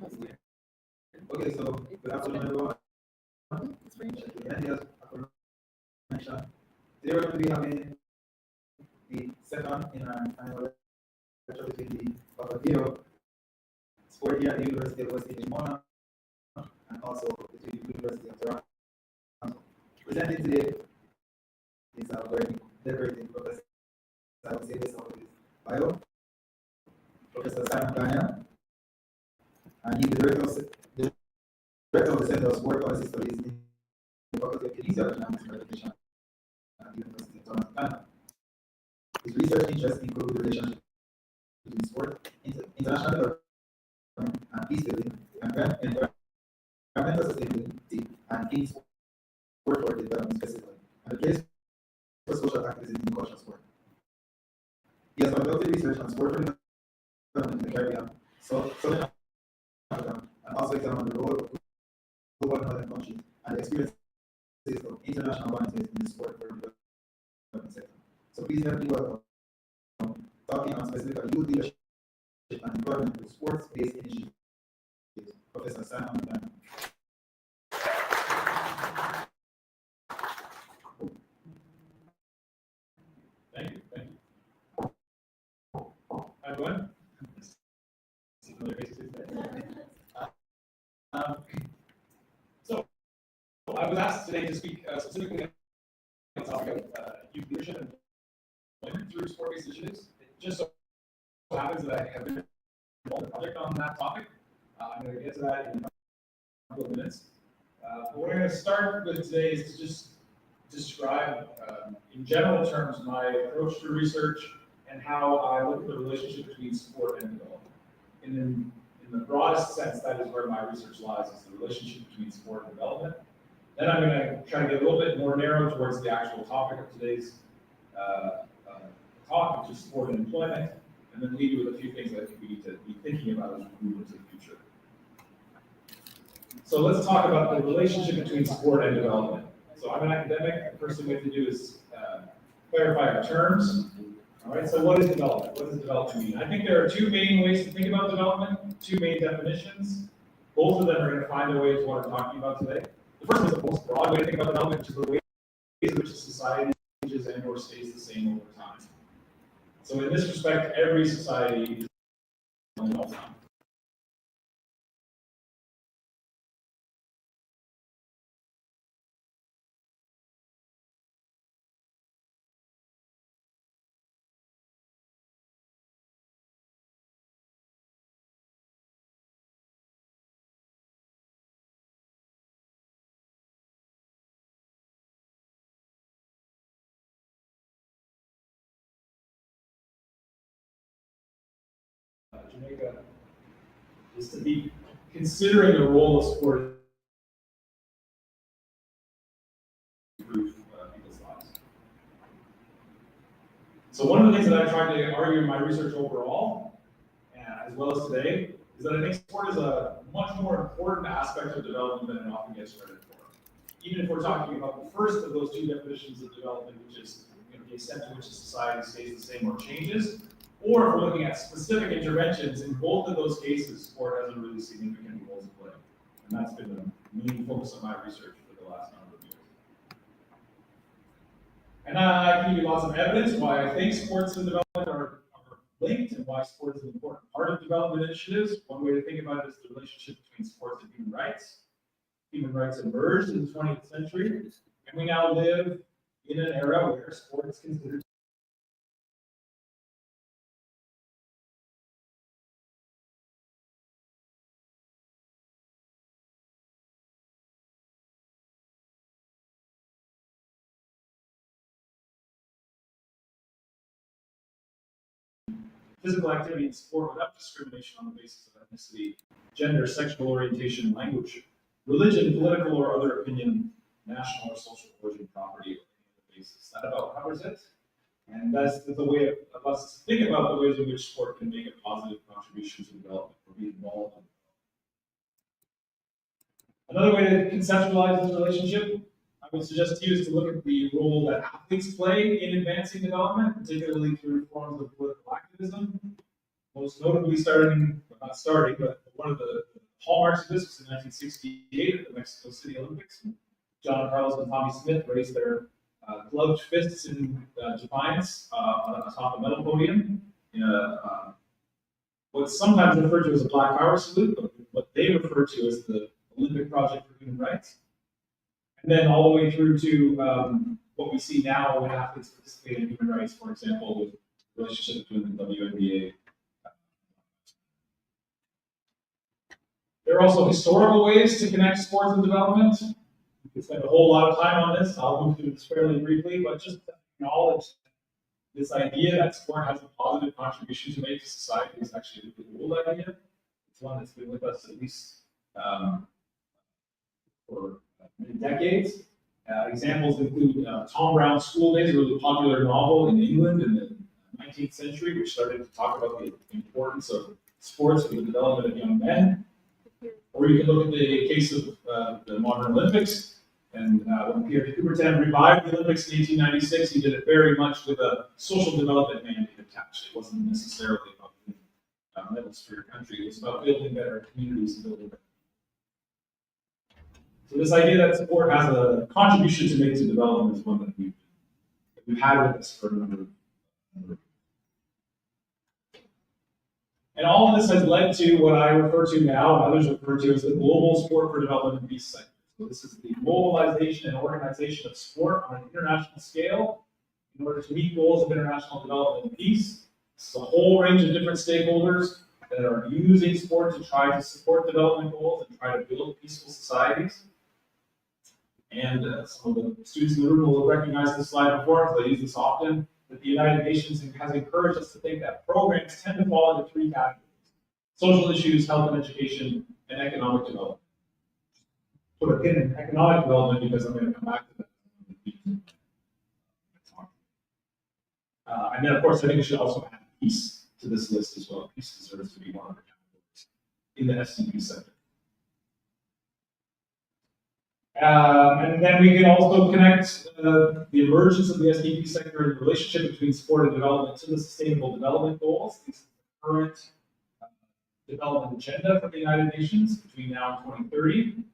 Okay, so good afternoon, everyone. And as mentioned, today we're going to be having the second in our final lecture between the video sport here at the University of West Indies, and also between the University of Toronto. Presenting today is our very decorating professor. I will say this of his bio, Professor Darnell, and he's the director of the Center of Sport Policy Studies in the Faculty of Kinesiology and Physical Education at the University of Toronto, Canada. His research interests include the relationship between sport, international development, and peacebuilding, environmental sustainability, and in sport for development specifically, and the place for social activism in cultural sport. He has conducted research on sport for development in the Caribbean, Southern Africa, and also examined the role of global northern countries and the experiences of international volunteers in the sport for development sector. So please help me welcome talking on specifically youth leadership and employment with sports-based initiatives, Professor Simon Darnell. Thank you. Hi, everyone. So, I was asked today to speak specifically on the topic of youth leadership and employment through sport-based initiatives. It just so happens that I have been involved in a project on that topic. I'm going to get to that in a couple of minutes. But what I'm going to start with today is to just describe, in general terms, my approach to research and how I look at the relationship between sport and development. In the broadest sense, that is where my research lies, is the relationship between sport and development. Then I'm going to try to get a little bit more narrow towards the actual topic of today's talk, which is sport and employment, and then leave you with a few things that I think we need to be thinking about as we move into the future. So let's talk about the relationship between sport and development. So I'm an academic. The first thing we have to do is clarify our terms. All right, so what is development? What does development mean? I think there are two main ways to think about development, two main definitions. Both of them are going to find their way to what I'm talking about today. The first one is the most broad way to think about development, which is the way in which a society changes and or stays the same over time. So in this respect, every society is developing all the time. Jamaica is to be considering the role of sport to improve people's lives. So one of the things that I've tried to argue in my research overall, as well as today, is that I think sport is a much more important aspect of development than it often gets credit for. Even if we're talking about the first of those two definitions of development, which is the extent to which a society stays the same or changes, or if we're looking at specific interventions, in both of those cases, sport has a really significant role to play. And that's been the main focus of my research for the last number of years. And I can give you lots of evidence why I think sports and development are linked and why sport is an important part of development initiatives. One way to think about it is the relationship between sports and human rights. Human rights emerged in the 20th century, and we now live in an era where sport is considered physical activity and sport without discrimination on the basis of ethnicity, gender, sexual orientation, language, religion, political or other opinion, national or social origin, property, or any other basis. That about covers it. And that's the way of us to think about the ways in which sport can make a positive contribution to development or be involved in. Another way to conceptualize this relationship, I would suggest to you, is to look at the role that athletes play in advancing development, particularly through forms of political activism. Most notably but one of the hallmarks of this was in 1968 at the Mexico City Olympics. John Carlos and Tommy Smith raised their gloved fists in defiance on atop a metal podium in what's sometimes referred to as a Black Power salute, but what they refer to as the Olympic Project for Human Rights. And then all the way through to what we see now when athletes participate in human rights, for example, with the relationship between the WNBA. There are also historical ways to connect sports and development. We could spend a whole lot of time on this. I'll move through this fairly briefly, but just to acknowledge this idea that sport has a positive contribution to make to society is actually a really old idea. It's one that's been with us at least for many decades. Examples include Tom Brown's School Days, a really popular novel in England in the 19th century, which started to talk about the importance of sports for the development of young men. Or you can look at the case of the modern Olympics. And when Pierre de Coubertin revived the Olympics in 1896, he did it very much with a social development mandate attached. It wasn't necessarily about medals for your country. It was about building better communities and building better. So this idea that sport has a contribution to make to development is one that we've had with us for a number of years. And all of this has led to what I refer to now, and others refer to as the global sport for development and peace sector. So this is the mobilization and organization of sport on an international scale in order to meet goals of international development and peace. It's a whole range of different stakeholders that are using sport to try to support development goals and try to build peaceful societies. And some of the students in the room will recognize this slide before, because I use this often, that the United Nations has encouraged us to think that programs tend to fall into three categories: social issues, health and education, and economic development. Put a pin in economic development because I'm going to come back to that. And then, of course, I think we should also add peace to this list as well. Peace deserves to be one of the categories in the SDP sector. And then we can also connect the emergence of the SDP sector and the relationship between sport and development to the Sustainable Development Goals. This is the current development agenda for the United Nations between now and 2030.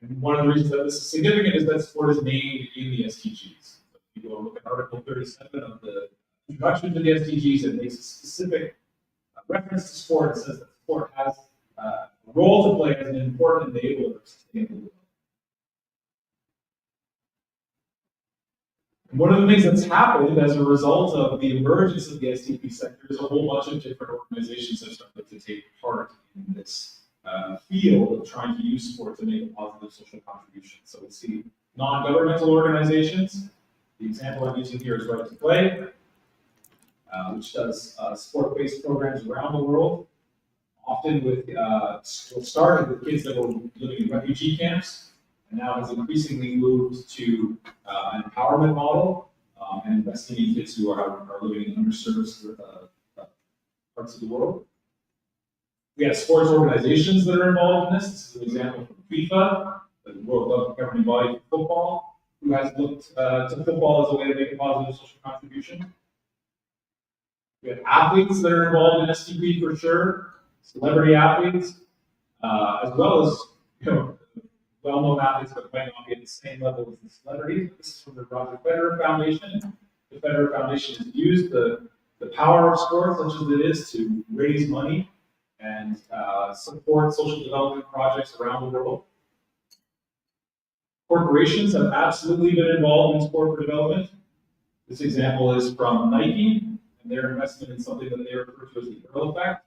And one of the reasons that this is significant is that sport is named in the SDGs. So if you go look at Article 37 of the introduction to the SDGs, it makes a specific reference to sport. It says that sport has a role to play as an important enabler of sustainable development. One of the things that's happened as a result of the emergence of the SDP sector is a whole bunch of different organizations have started to take part in this field of trying to use sport to make a positive social contribution. So we see non-governmental organizations. The example I'm using here is Right to Play, which does sport-based programs around the world, often with started with kids that were living in refugee camps, and now has increasingly moved to an empowerment model and investing in kids who are living in underserved parts of the world. We have sports organizations that are involved in this. This is an example from FIFA, the world governing body for football, who has looked to football as a way to make a positive social contribution. We have athletes that are involved in SDP for sure, celebrity athletes, as well as well-known athletes that might not be at the same level as the celebrities. This is from the Roger Federer Foundation. The Federer Foundation has used the power of sport, such as it is, to raise money and support social development projects around the world. Corporations have absolutely been involved in sport for development. This example is from Nike and their investment in something that they refer to as the Girl Effect.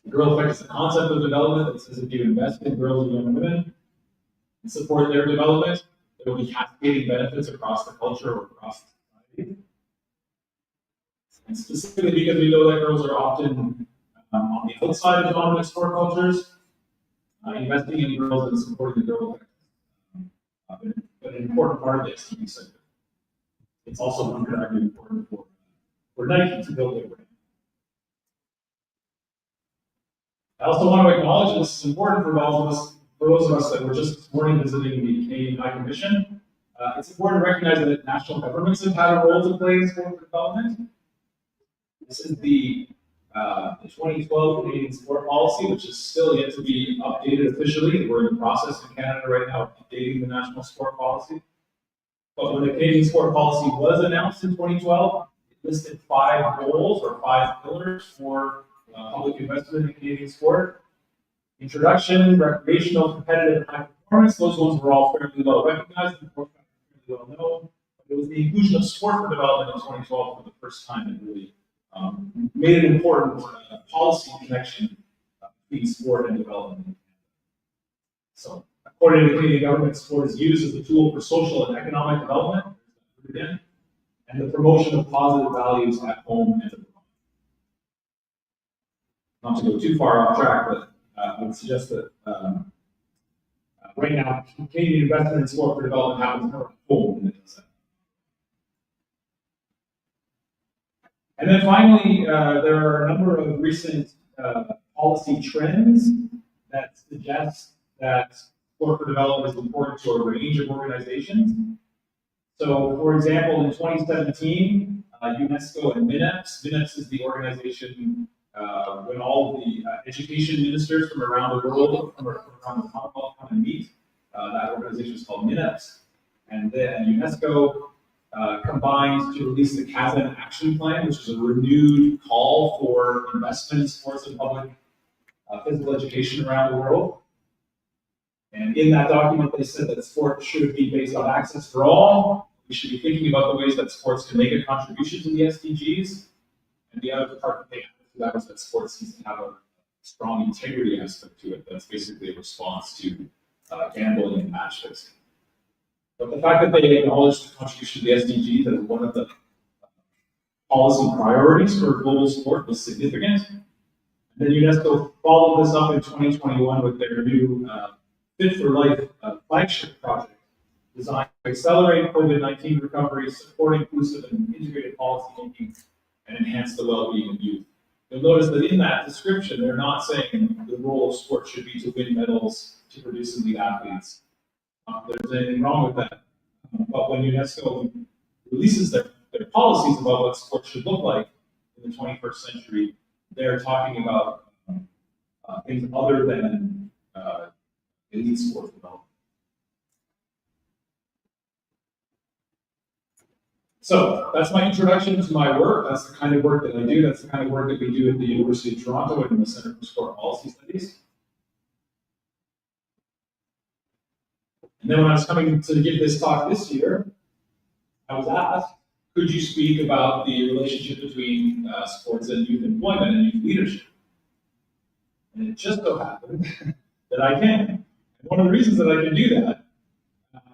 The Girl Effect is the concept of development that says if you invest in girls and young women and support their development, there will be cascading benefits across the culture or across the society. And specifically because we know that girls are often on the outside of dominant sport cultures, investing in girls and supporting the Girl Effect is an important part of the SDP sector. It's also important for Nike to build their brand. I also want to acknowledge, and this is important for those of us that were just this morning visiting the Canadian High Commission. It's important to recognize that national governments have had a role to play in sport development. This is the the 2012 Canadian sport policy, which is still yet to be updated officially. We're in the process in Canada right now of updating the national sport policy. But when the Canadian sport policy was announced in 2012, it listed 5 goals or 5 pillars for public investment in Canadian sport. Introduction, recreational, competitive, and high performance. Those ones were all fairly well recognized and fairly well known. But it was the inclusion of sport for development in 2012 for the first time that really made an important policy connection between sport and development. So, according to the Canadian government, sport is used as a tool for social and economic development, again, and the promotion of positive values at home and abroad. Not to go too far off track, but I would suggest that right now, Canadian investment in sport for development happens more at home than it does at. And then finally, there are a number of recent policy trends that suggest that sport for development is important to a range of organizations. So, for example, in 2017, UNESCO and MINEPS is the organization when all the education ministers from around the world, from around the Commonwealth, come and meet. That organization is called MINEPS. And then UNESCO combined to release the Kazan Action Plan, which is a renewed call for investment in sports and public physical education around the world. And in that document, they said that sport should be based on access for all. We should be thinking about the ways that sports can make a contribution to the SDGs. And the other part that they added to that was that sports needs to have a strong integrity aspect to it. That's basically a response to gambling and match fixing. But the fact that they acknowledged the contribution to the SDGs as one of the policy priorities for global sport was significant. And then UNESCO followed this up in 2021 with their new Fit for Life flagship project designed to accelerate COVID-19 recovery, support inclusive and integrated policy making, and enhance the well-being of youth. You'll notice that in that description, they're not saying the role of sport should be to win medals, to produce elite athletes. There's anything wrong with that. But when UNESCO releases their policies about what sport should look like in the 21st century, they're talking about things other than elite sports development. So that's my introduction to my work. That's the kind of work that I do. That's the kind of work that we do at the University of Toronto and the Center for Sport Policy Studies. And then when I was coming to give this talk this year, I was asked, could you speak about the relationship between sports and youth employment and youth leadership? And it just so happened that I can. And one of the reasons that I can do that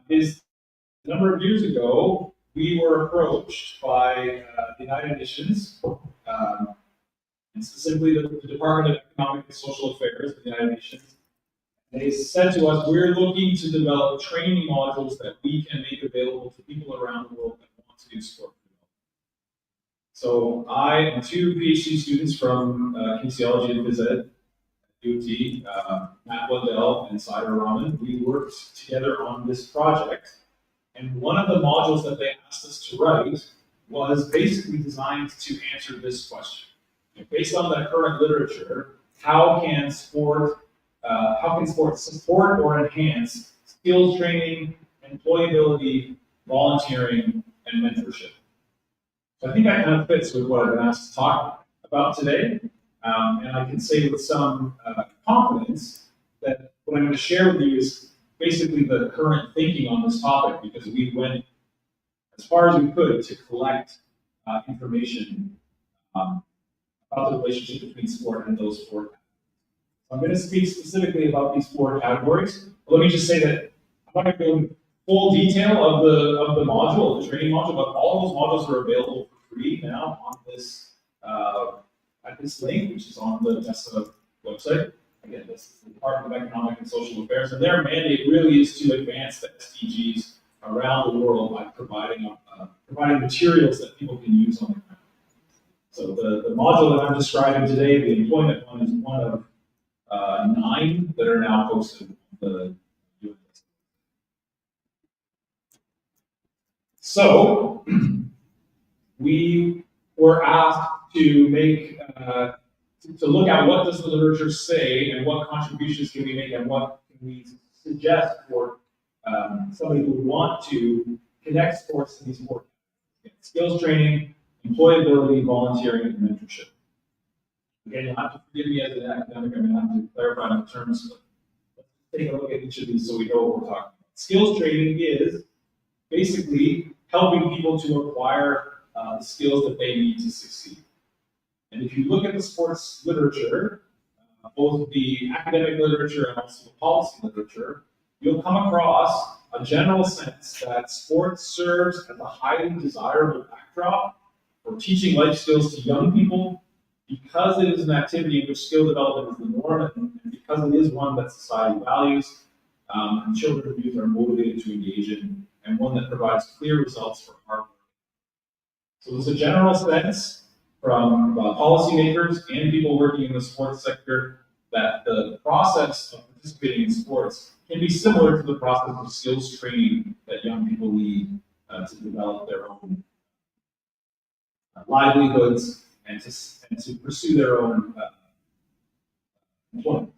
is a number of years ago, we were approached by the United Nations, and specifically the Department of Economic and Social Affairs of the United Nations. They said to us, we're looking to develop training modules that we can make available to people around the world that want to do sport development. So I and 2 PhD students from Kinesiology and Phys Ed at UT, Matt Blundell and Saira Rahman, we worked together on this project. And one of the modules that they asked us to write was basically designed to answer this question. Based on the current literature, how can sport support or enhance skills training, employability, volunteering, and mentorship? So I think that kind of fits with what I've been asked to talk about today. And I can say with some confidence that what I'm going to share with you is basically the current thinking on this topic, because we went as far as we could to collect information about the relationship between sport and those 4 categories. So I'm going to speak specifically about these 4 categories. But let me just say that I'm not going to go into full detail of the module, the training module, but all those modules are available for free now on this at this link, which is on the DESA website. Again, this is the Department of Economic and Social Affairs, and their mandate really is to advance the SDGs around the world by providing materials that people can use on the ground. So the module that I'm describing today, the employment one, is one of 9 that are now posted on the US. So we were asked to make to look at what does the literature say and what contributions can we make and what can we suggest for somebody who would want to connect sports to these four skills training, employability, volunteering, and mentorship. Again, you'll have to forgive me as an academic, I'm going to have to clarify my terms, but let's take a look at each of these so we know what we're talking about. Skills training is basically helping people to acquire the skills that they need to succeed. And if you look at the sports literature, both the academic literature and also the policy literature, you'll come across a general sense that sports serves as a highly desirable backdrop for teaching life skills to young people because it is an activity in which skill development is the norm and because it is one that society values, and children and youth are motivated to engage in, and one that provides clear results for hard work. So there's a general sense from policymakers and people working in the sports sector that the process of participating in sports can be similar to the process of skills training that young people need to develop their own livelihoods and to pursue their own employment.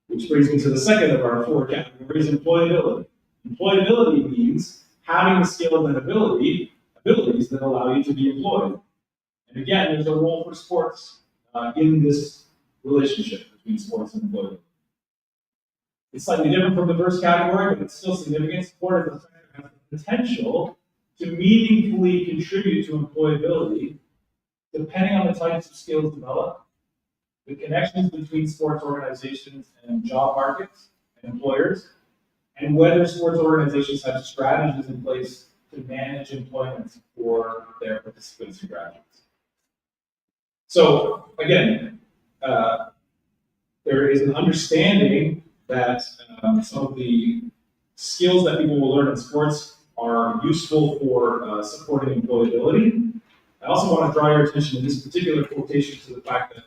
Which brings me to the second of our four categories, employability. Employability means having the skills and abilities that allow you to be employed. And again, there's a role for sports in this relationship between sports and employability. It's slightly different from the first category, but it's still significant. Sport as a sector has the potential to meaningfully contribute to employability depending on the types of skills developed, the connections between sports organizations and job markets and employers, and whether sports organizations have strategies in place to manage employment for their participants and graduates. So again, there is an understanding that some of the skills that people will learn in sports are useful for supporting employability. I also want to draw your attention in this particular quotation to the fact that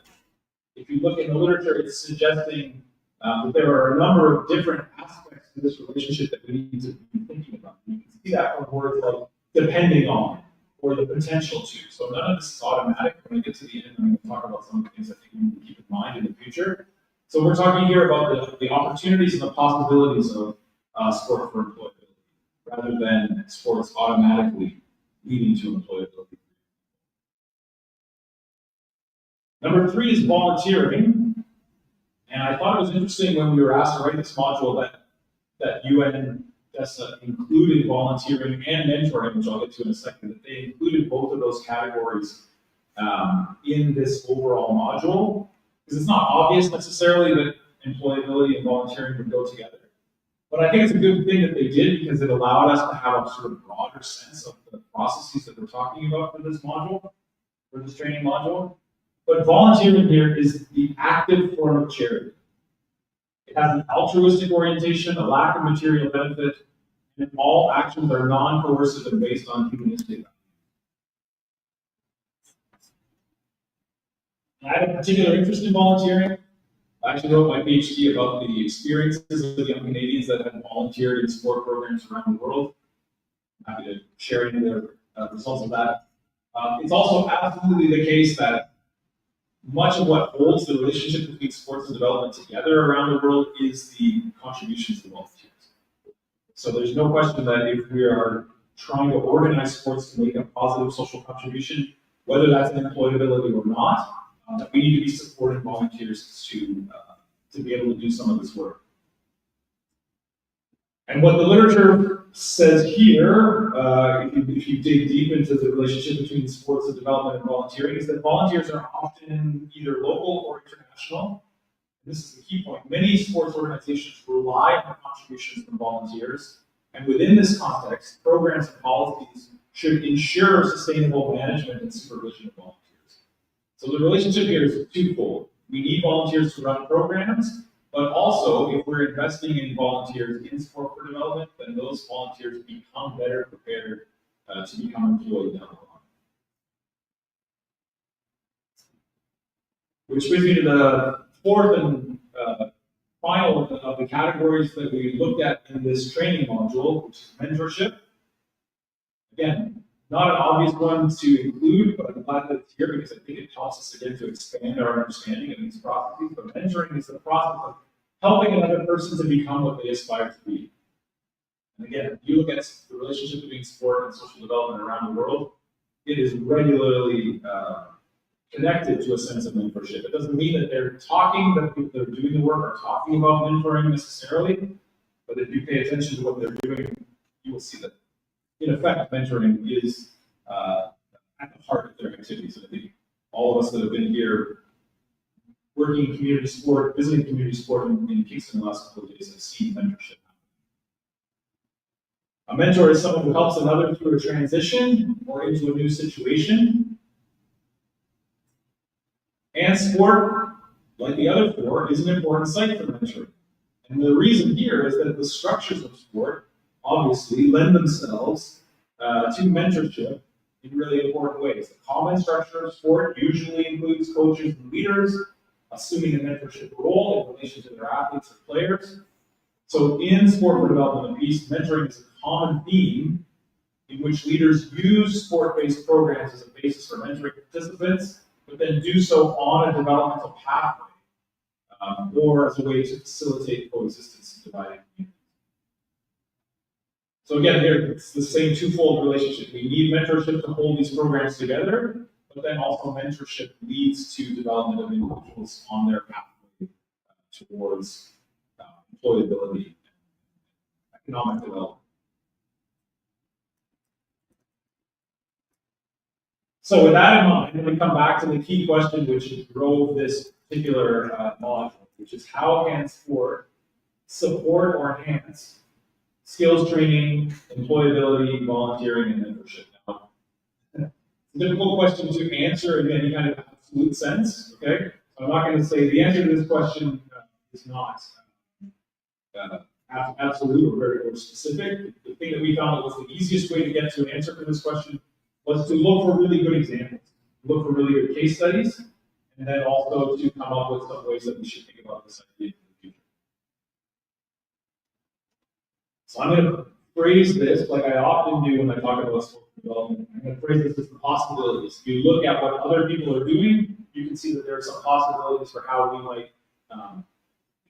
if you look in the literature, it's suggesting that there are a number of different aspects to this relationship that we need to be thinking about. You can see that from words like depending on or the potential to. So none of this is automatic. When we get to the end, I'm going to talk about some of the things I think we need to keep in mind in the future. So we're talking here about the opportunities and the possibilities of sport for employability, rather than sports automatically leading to employability. Number 3 is volunteering. And I thought it was interesting when we were asked to write this module that UN DESA included volunteering and mentoring, which I'll get to in a second, that they included both of those categories in this overall module. Because it's not obvious necessarily that employability and volunteering would go together. But I think it's a good thing that they did because it allowed us to have a sort of broader sense of the processes that we're talking about for this module, for this training module. But volunteering here is the active form of charity. It has an altruistic orientation, a lack of material benefit, and all actions are non-coercive and based on humanistic values. I have a particular interest in volunteering. I actually wrote my PhD about the experiences of the young Canadians that have volunteered in sport programs around the world. I'm happy to share any of the results of that. It's also absolutely the case that much of what holds the relationship between sports and development together around the world is the contributions to volunteers. So there's no question that if we are trying to organize sports to make a positive social contribution, whether that's in employability or not, that we need to be supporting volunteers to be able to do some of this work. And what the literature says here, if you dig deep into the relationship between sports and development and volunteering, is that volunteers are often either local or international. And this is the key point. Many sports organizations rely on contributions from volunteers, and within this context, programs and policies should ensure sustainable management and supervision of volunteers. So the relationship here is twofold. We need volunteers to run programs, but also if we're investing in volunteers in sport for development, then those volunteers become better prepared to become employed down the line. Which brings me to the fourth and final of the categories that we looked at in this training module, which is mentorship. Again, Not an obvious one to include, but I'm glad that it's here because I think it helps us again to expand our understanding of these processes. But mentoring is the process of helping another person to become what they aspire to be. And again, if you look at the relationship between sport and social development around the world, it is regularly connected to a sense of mentorship. It doesn't mean that they're talking, that people that are doing the work are talking about mentoring necessarily, but if you pay attention to what they're doing, you will see that, in effect, mentoring is at the heart of their activities. I think all of us that have been here working in community sport, visiting community sport in Kingston the last couple of days have seen mentorship. A mentor is someone who helps another through a transition or into a new situation. And sport, like the other four, is an important site for mentoring. And the reason here is that the structures of sport obviously lend themselves to mentorship in really important ways. The common structure of sport usually includes coaches and leaders, assuming a mentorship role in relation to their athletes or players. So in Sport for Development and Peace, mentoring is a common theme in which leaders use sport-based programs as a basis for mentoring participants, but then do so on a developmental pathway, or as a way to facilitate coexistence in divided communities. So again, here it's the same twofold relationship. We need mentorship to hold these programs together, but then also mentorship leads to development of individuals on their pathway towards employability and economic development. So with that in mind, we come back to the key question which drove this particular module, which is how can sport support or enhance skills training, employability, volunteering, and mentorship? Now, it's a difficult question to answer in any kind of absolute sense, okay? So I'm not going to say the answer to this question is not absolute or very specific. The thing that we found that was the easiest way to get to an answer for this question was to look for really good examples, look for really good case studies, and then also to come up with some ways that we should think about this idea in the future. So I'm going to phrase this like I often do when I talk about sport development. I'm going to phrase this as the possibilities. If you look at what other people are doing, you can see that there are some possibilities for how we might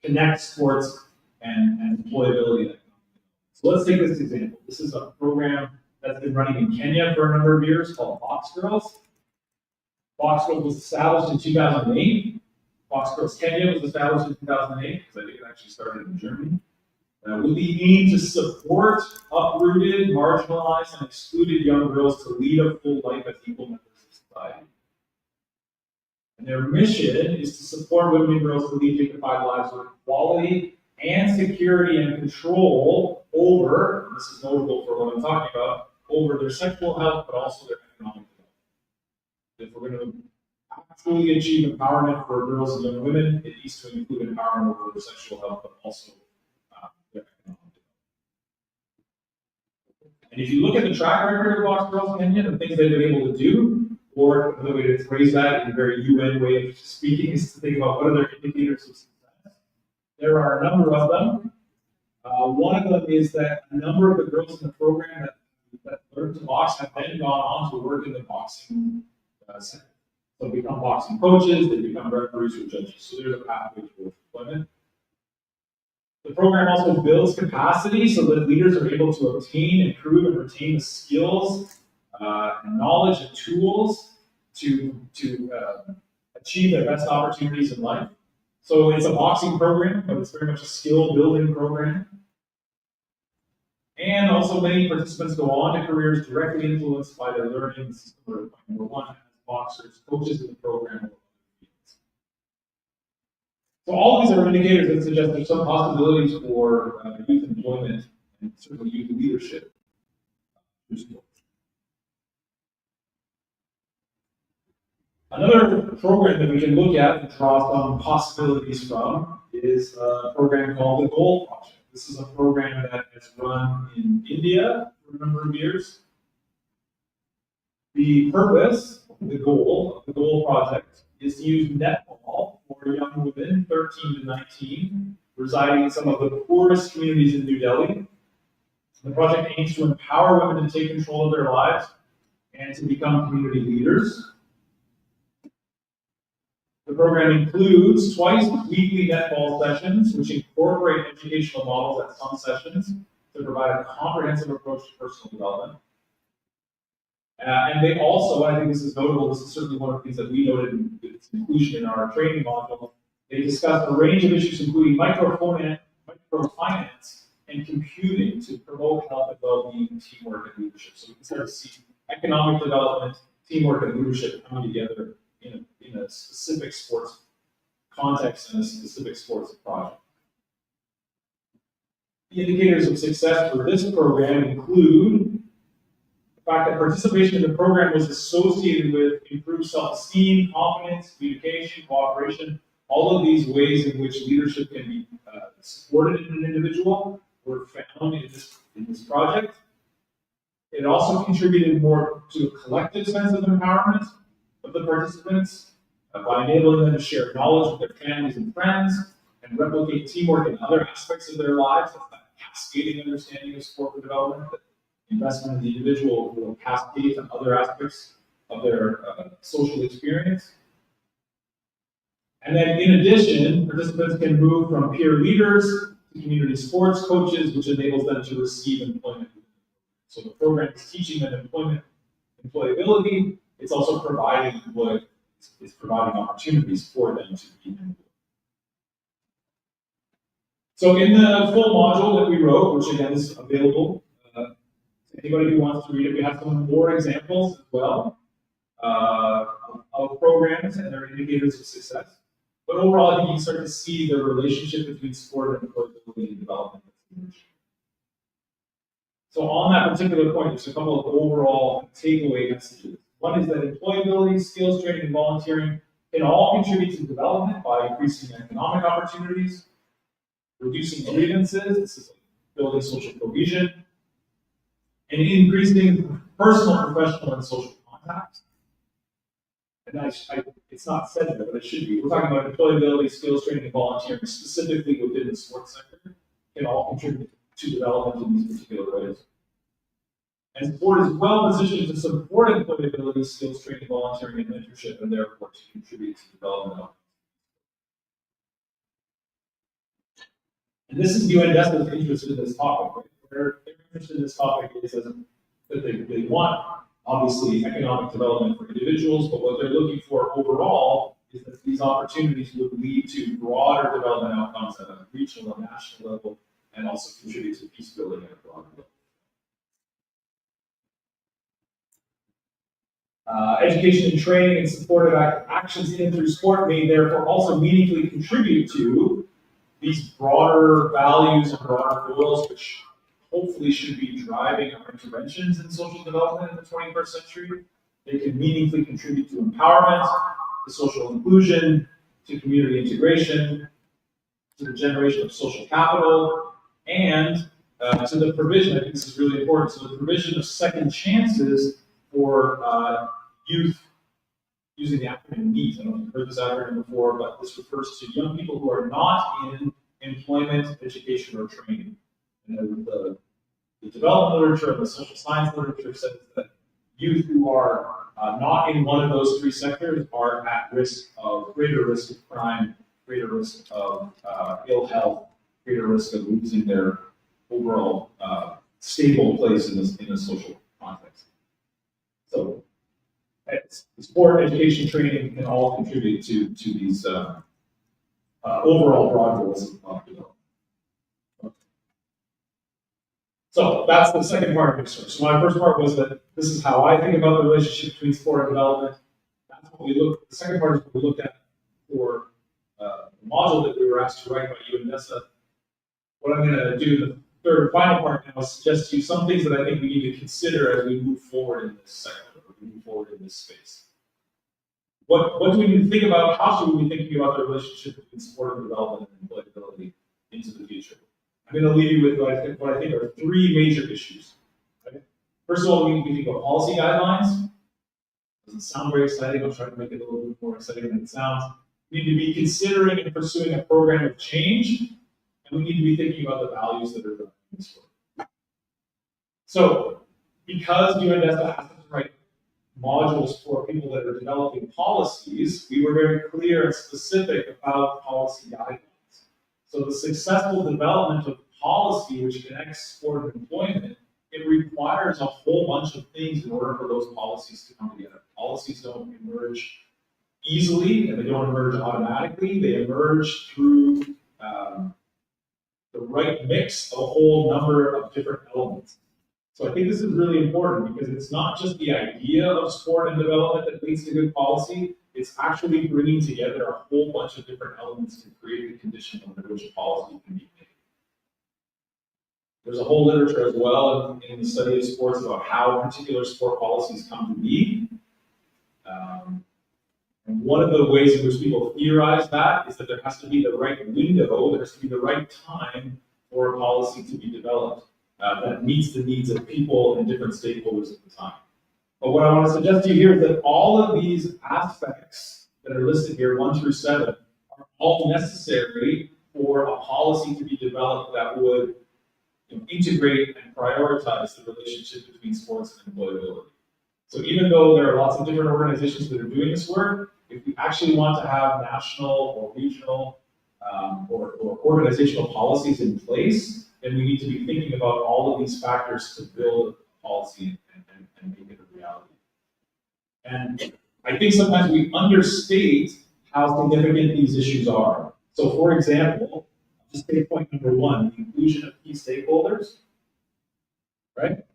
connect sports and employability. So let's take this example. This is a program that's been running in Kenya for a number of years called Box Girls. Box Girls was established in 2008. Box Girls Kenya was established in 2008 because I think it actually started in Germany. With the aim to support uprooted, marginalized, and excluded young girls to lead a full life as equal members of society. And their mission is to support women and girls to lead dignified lives with equality and security and control over, this is notable for what I'm talking about, over their sexual health, but also their economic development. If we're going to actually achieve empowerment for girls and young women, it needs to include empowerment over their sexual health, but also their economic development. And if you look at the track record of Box Girls Kenya, the things they've been able to do, or another way to phrase that in a very UN way of speaking is to think about what are their indicators of success. There are a number of them. One of them is that a number of the girls in the program that learned to box have then gone on to work in the boxing center. So they become boxing coaches, they become referees or judges. So there's a pathway towards employment. The program also builds capacity so that leaders are able to obtain, improve, and retain the skills, and knowledge and tools to achieve their best opportunities in life. So it's a boxing program, but it's very much a skill building program. And also many participants go on to careers directly influenced by their learnings, or number one, as boxers, coaches in the program. So all of these are indicators that suggest there's some possibilities for youth employment and certainly youth leadership. Another program that we can look at and draw some possibilities from is a program called the Goal Project. This is a program that has run in India for a number of years. The purpose, the goal of the Goal Project is to use netball for young women 13 to 19 residing in some of the poorest communities in New Delhi. The project aims to empower women to take control of their lives and to become community leaders. The program includes twice weekly netball sessions, which incorporate educational models at some sessions to provide a comprehensive approach to personal development. And they also, and I think this is notable, this is certainly one of the things that we noted in its inclusion in our training module, they discussed a range of issues including microfinance and computing to promote health and well-being, teamwork, and leadership. So we can start to see economic development, teamwork, and leadership coming together in a specific sports context and a specific sports project. The indicators of success for this program include the fact that participation in the program was associated with improved self-esteem, confidence, communication, cooperation. All of these ways in which leadership can be supported in an individual were found in this project. It also contributed more to a collective sense of empowerment of the participants by enabling them to share knowledge with their families and friends and replicate teamwork in other aspects of their lives. That's that cascading understanding of sport for development, that investment in the individual will cascade in other aspects of their social experience. And then in addition, participants can move from peer leaders to community sports coaches, which enables them to receive employment. So the program is teaching them employability. It's also providing it's providing opportunities for them to be employed. So in the full module that we wrote, which again is available, anybody who wants to read it, we have some more examples as well of programs and their indicators of success. But overall, I think you can start to see the relationship between sport and employability and development. So on that particular point, there's a couple of overall takeaway messages. One is that employability, skills training, and volunteering can all contribute to development by increasing economic opportunities, reducing grievances, this is building social cohesion, and increasing personal, professional, and social contacts. And it's not said there, but it should be. We're talking about employability, skills training, and volunteering, specifically within the sports sector, can all contribute to development in these particular ways. And sport is well positioned to support employability, skills training, volunteering, and mentorship, and therefore to contribute to development. And this is UNDESA's interest in this topic. Right? Their interest in this topic is that they want, obviously, economic development for individuals, but what they're looking for overall is that these opportunities would lead to broader development outcomes at a regional and national level, and also contribute to peace building at a broader level. Education and training and supportive actions in and through sport may therefore also meaningfully contribute to these broader values and broader goals, which hopefully should be driving our interventions in social development in the 21st century. They can meaningfully contribute to empowerment, to social inclusion, to community integration, to the generation of social capital, and to the provision, I think this is really important, to the provision of second chances for youth, using the acronym NEAT. I don't know if you've heard this acronym before, but this refers to young people who are not in employment, education, or training. And the development literature and the social science literature says that youth who are not in one of those three sectors are at risk of greater risk of crime, greater risk of ill health, greater risk of losing their overall stable place in the social context. So, sport, education, training can all contribute to these overall broad goals of development. So that's the second part of research. So my first part was that this is how I think about the relationship between sport and development. That's what we looked. The second part is what we looked at for the module that we were asked to write by UNDESA. What I'm going to do in the third and final part now is suggest to you some things that I think we need to consider as we move forward in this sector, or we move forward in this space. What do we need to think about? How should we be thinking about the relationship between sport and development and employability into the future? I'm going to leave you with what I think are three major issues. Okay? First of all, we need to think about policy guidelines. Doesn't sound very exciting. I'll try to make it a little bit more exciting than it sounds. We need to be considering and pursuing a program of change, and we need to be thinking about the values that are driving this work. So, because UNDESA asked us to write modules for people that are developing policies, we were very clear and specific about policy guidelines. So the successful development of policy, which connects sport and employment, it requires a whole bunch of things in order for those policies to come together. Policies don't emerge easily, and they don't emerge automatically. They emerge through the right mix of a whole number of different elements. So I think this is really important because it's not just the idea of sport and development that leads to good policy, it's actually bringing together a whole bunch of different elements to create the condition under which a policy can be made. There's a whole literature as well in the study of sports about how particular sport policies come to be. And one of the ways in which people theorize that is that there has to be the right window, there has to be the right time for a policy to be developed that meets the needs of people and different stakeholders at the time. But what I want to suggest to you here is that all of these aspects that are listed here, 1 through 7, are all necessary for a policy to be developed that would integrate and prioritize the relationship between sports and employability. So even though there are lots of different organizations that are doing this work, if we actually want to have national or regional or organizational policies in place, then we need to be thinking about all of these factors to build a policy and make it a reality. And I think sometimes we understate how significant these issues are. So for example, just take point number 1, the inclusion of key stakeholders, right?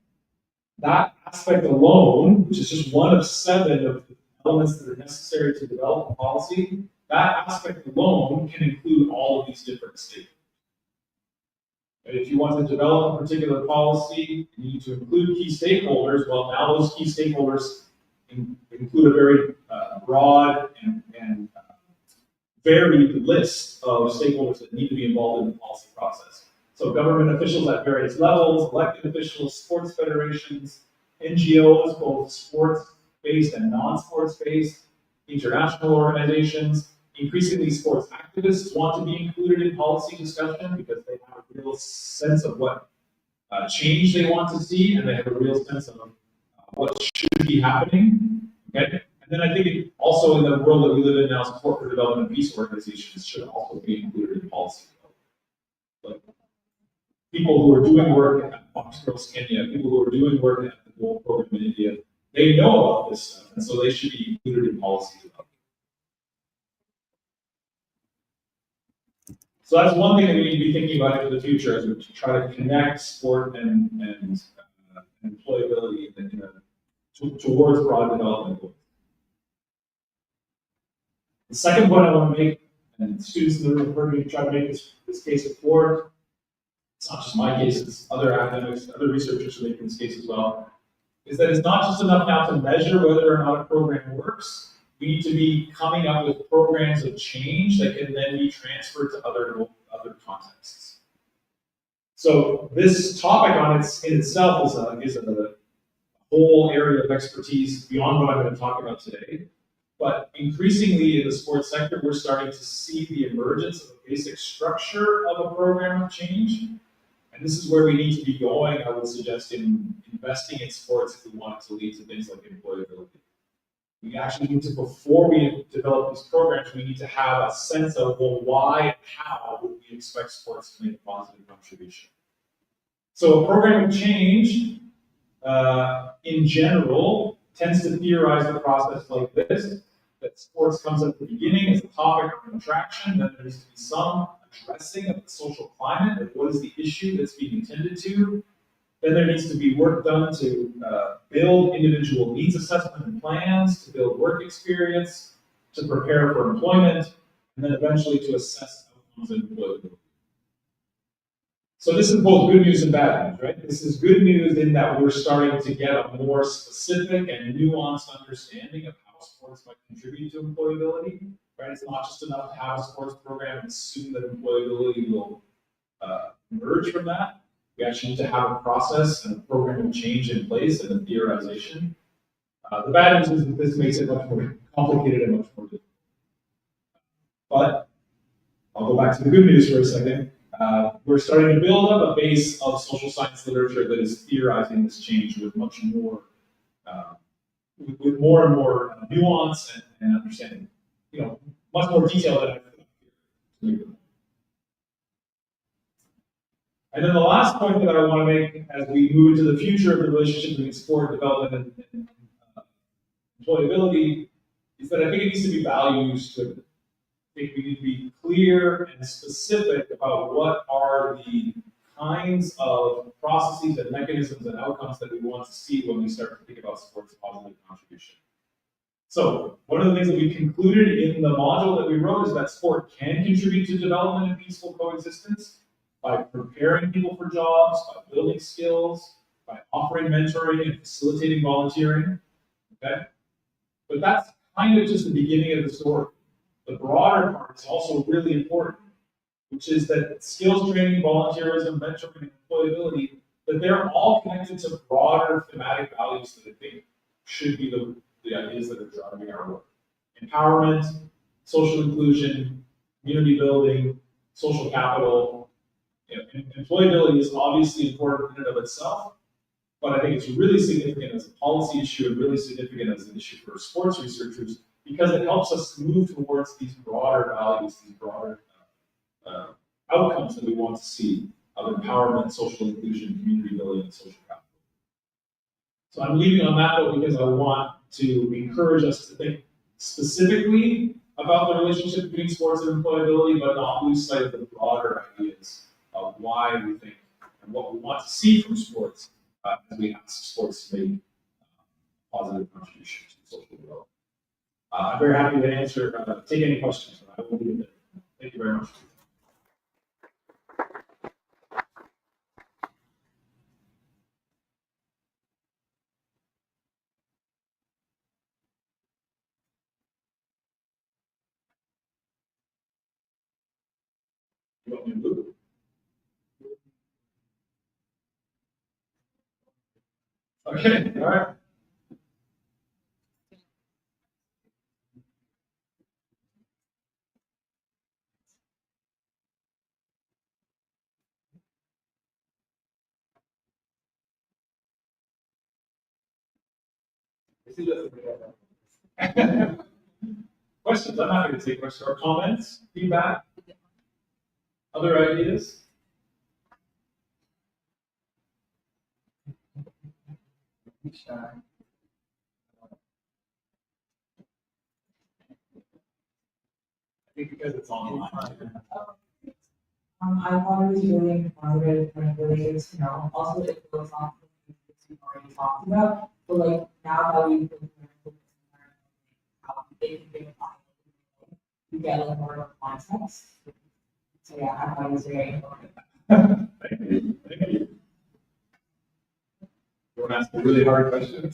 That aspect alone, which is just one of 7 of the elements that are necessary to develop a policy, that aspect alone can include all of these different stakeholders. And if you want to develop a particular policy, you need to include key stakeholders. Well, now those key stakeholders include a very broad and varied list of stakeholders that need to be involved in the policy process. So government officials at various levels, elected officials, sports federations, NGOs, both sports-based and non-sports-based, international organizations. Increasingly, sports activists want to be included in policy discussion because they have a real sense of what change they want to see, and they have a real sense of what should be happening. Okay? And then I think also in the world that we live in now, support for development and peace organizations should also be included in policy. Like people who are doing work at Fox Girls Kenya, people who are doing work at the Gold Program in India, they know about this stuff, and so they should be included in policy development. So that's one thing that we need to be thinking about in the future as we try to connect sport and employability towards broad development goals. The second point I want to make, and students in the room have heard me try to make this case before, it's not just my case, it's other academics, other researchers who make this case as well, is that it's not just enough now to measure whether or not a program works. We need to be coming up with programs of change that can then be transferred to other contexts. So this topic in itself is a whole area of expertise beyond what I'm going to talk about today. But increasingly in the sports sector, we're starting to see the emergence of a basic structure of a program of change. And this is where we need to be going, I would suggest, in investing in sports if we want it to lead to things like employability. We actually need to, before we develop these programs, we need to have a sense of, well, why and how would we expect sports to make a positive contribution? So a program of change, in general, tends to theorize the process like this, that sports comes at the beginning as a topic of attraction, then there needs to be some addressing of the social climate, of what is the issue that's being attended to. Then there needs to be work done to build individual needs assessment and plans, to build work experience, to prepare for employment, and then eventually to assess outcomes and employability. So this is both good news and bad news, right? This is good news in that we're starting to get a more specific and nuanced understanding of how sports might contribute to employability, right? It's not just enough to have a sports program and assume that employability will emerge from that. We actually need to have a process and a program of change in place and a theorization. The bad news is that this makes it much more complicated and much more difficult. But I'll go back to the good news for a second. We're starting to build up a base of social science literature that is theorizing this change with much more with more and more nuance and understanding, much more detail than I've here. And then the last point that I want to make as we move into the future of the relationship between sport development and employability is that I think it needs to be values driven. I think we need to be clear and specific about what are the kinds of processes and mechanisms and outcomes that we want to see when we start to think about sports positive contribution. So one of the things that we concluded in the module that we wrote is that sport can contribute to development and peaceful coexistence by preparing people for jobs, by building skills, by offering mentoring and facilitating volunteering, okay? But that's kind of just the beginning of the story. The broader part is also really important, which is that skills training, volunteerism, mentoring, and employability, that they're all connected to broader thematic values that I think should be the ideas that are driving our work. Empowerment, social inclusion, community building, social capital. Employability is obviously important in and of itself, but I think it's really significant as a policy issue and really significant as an issue for sports researchers because it helps us move towards these broader values, these broader outcomes that we want to see of empowerment, social inclusion, community building, and social capital. So I'm leaving on that note because I want to encourage us to think specifically about the relationship between sports and employability, but not lose sight of the broader ideas of why we think and what we want to see from sports as we ask sports to make positive contributions to social development. I'm very happy to answer, take any questions. I will leave it there. Thank you very much. You want me to move? Okay, all right. Questions? I'm happy to take questions or comments, feedback, other ideas. I think because it's online. I thought it was really informative and related to also the philosophical things we've already talked about, but like now that we've been how they can be applied, you get like more of a context. So yeah, I thought it was very important. Thank you. Thank you. You want to ask a really hard question?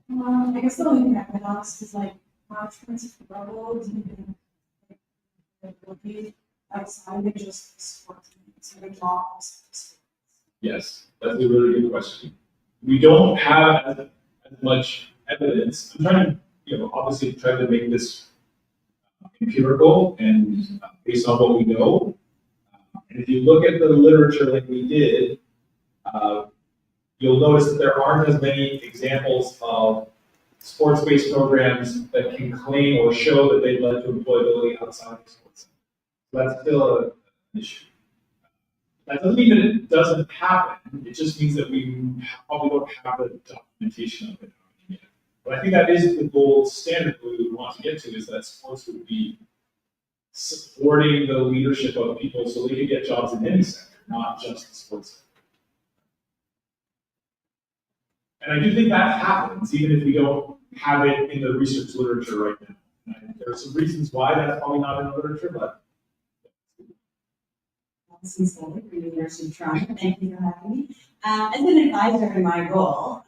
I guess the only thing I would ask is like how transferable do you think would be outside of just sports sort of jobs? Yes, that's a really good question. We don't have as much evidence. I'm trying to, obviously try to make this empirical and based on what we know. And if you look at the literature like we did, you'll notice that there aren't as many examples of sports-based programs that can claim or show that they led to employability outside of sports. So that's still an issue. That doesn't mean that it doesn't happen. It just means that we probably don't have the documentation of it yet. But I think that is the gold standard that we would want to get to, is that sports would be supporting the leadership of people so they could get jobs in any sector, not just the sports sector. And I do think that happens, even if we don't have it in the research literature right now. And there are some reasons why that's probably not in the literature, but. Since the University of Toronto, thank you for having me. As an advisor in my role,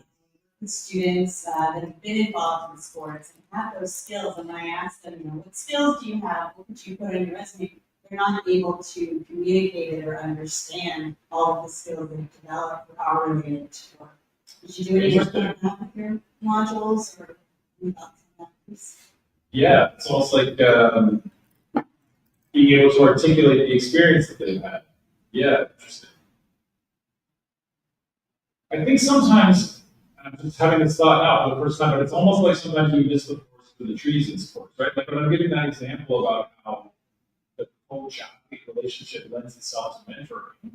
the students that have been involved in sports and have those skills, and when I ask them, what skills do you have? What could you put on your resume? They're not able to communicate it or understand all of the skills they've developed or are related to work. Did you do any of that with your modules or any thoughts on that? Yeah, it's almost like being able to articulate the experience that they've had. Yeah, interesting. I think sometimes I'm just having this thought now for the first time, but it's almost like sometimes we miss the forest for the trees in sports, right? Like when I'm giving that example about how the coach-athlete relationship lends itself to mentoring,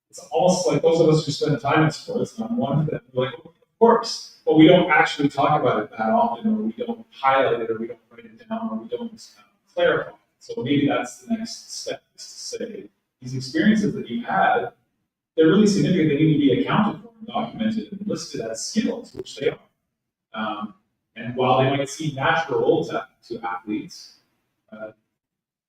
it's almost like those of us who spend time in sports, and I'm one of them, we're like, of course, but we don't actually talk about it that often, or we don't highlight it, or we don't write it down, or we don't clarify it. So maybe that's the next step, is to say, these experiences that you've had, they're really significant, they need to be accounted for and documented and listed as skills, which they are. And while they might seem natural to athletes,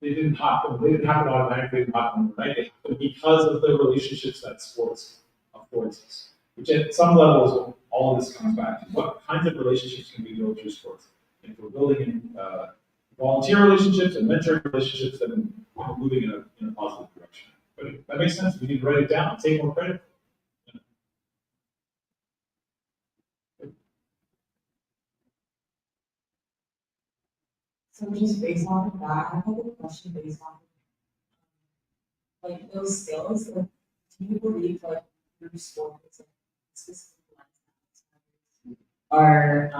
they didn't happen. They didn't happen automatically. They didn't happen overnight. They happened because of the relationships that sports affords us. Which at some level is what all of this comes back to. What kinds of relationships can we build through sports? If we're building volunteer relationships and mentoring relationships, then we're moving in a positive direction. But that makes sense. We need to write it down. Take more credit. So just based off of that, I have a question based off of like those skills. Like, do you believe like through sports, like specific are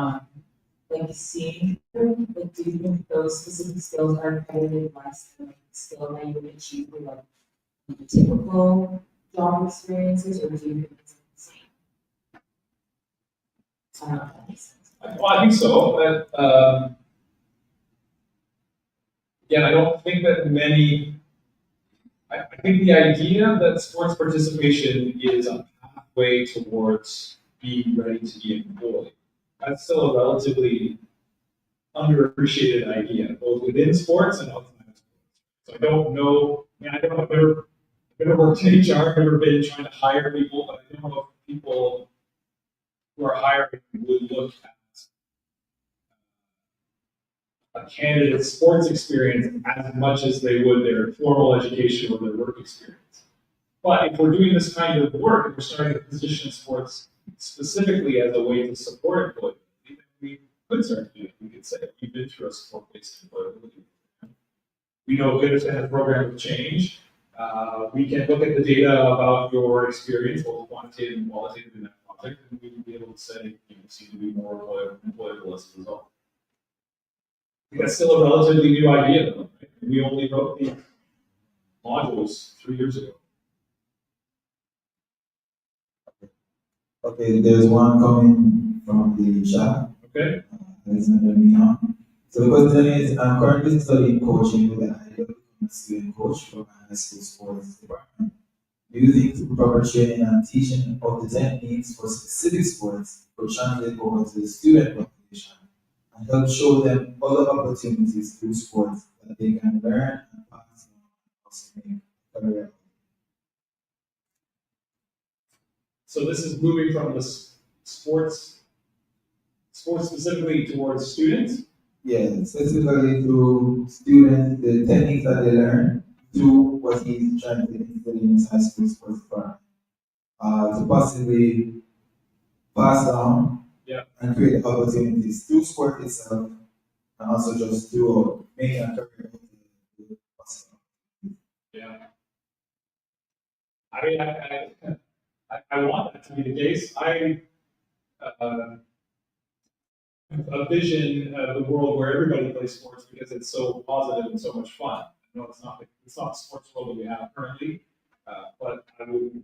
like seeing through? Like, do you think those specific skills are credited less than like the skill that you would achieve with like typical job experiences, or do you think it's the same? I don't know if that makes sense. Well, I think so. Again, I don't think that many. I think the idea that sports participation is a pathway towards being ready to be employed, that's still a relatively underappreciated idea, both within sports and outside of sports. So I don't know. I mean, I've never worked in HR. I've never been trying to hire people, but I don't know if people who are hiring would look at a candidate's sports experience as much as they would their formal education or their work experience. But if we're doing this kind of work, and we're starting to position sports specifically as a way to support employability, then we could start to do it. We could say, we've been through a sport-based employability. We know good as a program of change. We can look at the data about your experience, both quantitative and qualitative in that project, and we would be able to say, you seem to be more employable as a result. That's still a relatively new idea, though. Right? We only wrote the modules 3 years ago. Okay, there's one coming from the chat. Okay. So the question is, I'm currently studying coaching with the idea of becoming a student coach for my high school sports department. Do you think through proper training and teaching of the techniques for specific sports will translate over to the student population and help show them other opportunities through sports that they can learn and pass on and also make a career? So this is moving from the sports specifically towards students? Yeah, specifically through students, the techniques that they learn through what he's trying to instill in his high school sports department. To possibly pass down and create opportunities through sport itself and also just through making a career. Yeah. I mean, I want that to be the case. I a vision of the world where everybody plays sports because it's so positive and so much fun. I know it's not the sports world that we have currently, but I would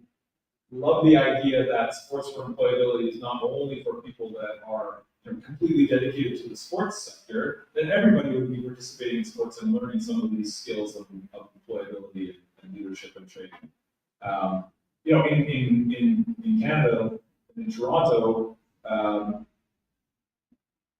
love the idea that sports for employability is not only for people that are completely dedicated to the sports sector, that everybody would be participating in sports and learning some of these skills of employability and leadership and training. In Canada, in Toronto,